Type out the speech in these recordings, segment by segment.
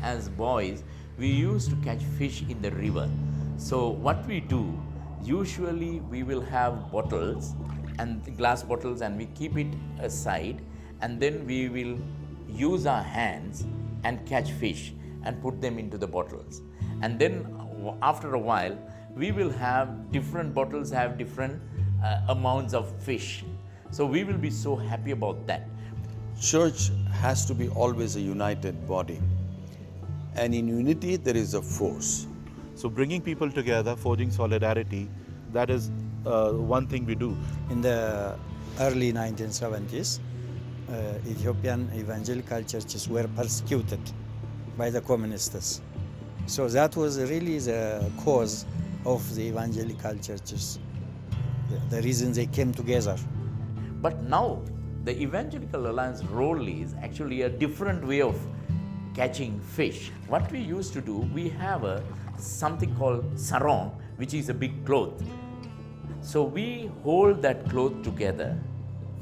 as boys, we used to catch fish in the river. So what we do, usually we will have bottles and glass bottles, and we keep it aside, and then we will use our hands and catch fish and put them into the bottles. And then after a while, we will have different bottles have different amounts of fish. So we will be so happy about that. Church has to be always a united body. And in unity, there is a force. So bringing people together, forging solidarity, that is one thing we do. In the early 1970s, Ethiopian evangelical churches were persecuted by the communists. So that was really the cause of the evangelical churches, the reason they came together. But now, the Evangelical Alliance role is actually a different way of catching fish. What we used to do, we have something called sarong, which is a big cloth. So we hold that cloth together,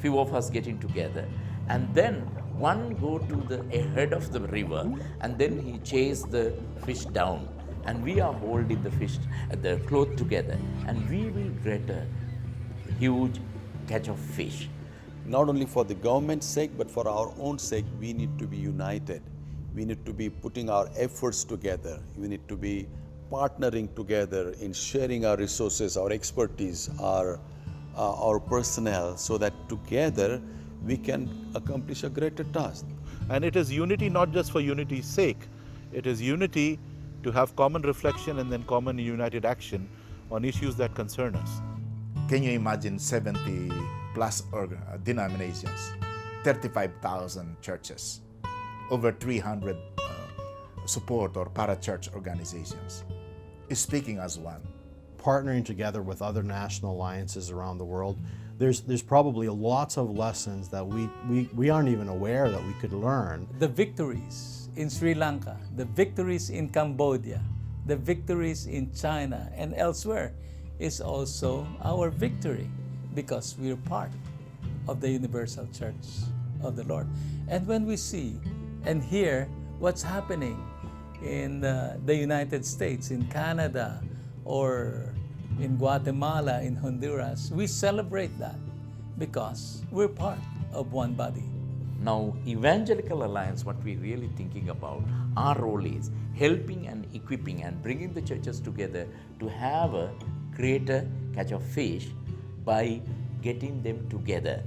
few of us getting together, and then one go to the head of the river, and then he chase the fish down, and we are holding the cloth together, and we will get a huge catch of fish. Not only for the government's sake, but for our own sake, we need to be united. We need to be putting our efforts together. We need to be partnering together in sharing our resources, our expertise, our personnel, so that together we can accomplish a greater task. And it is unity not just for unity's sake. It is unity to have common reflection and then common united action on issues that concern us. Can you imagine 70 plus denominations, 35,000 churches, over 300 support or para-church organizations, speaking as one? Partnering together with other national alliances around the world, there's probably lots of lessons that we aren't even aware that we could learn. The victories in Sri Lanka, the victories in Cambodia, the victories in China and elsewhere is also our victory, because we're part of the universal church of the Lord. And when we see and hear what's happening in the United States, in Canada, or in Guatemala, in Honduras, we celebrate that because we're part of one body. Now, Evangelical Alliance, what we're really thinking about, our role is helping and equipping and bringing the churches together to have a greater catch of fish by getting them together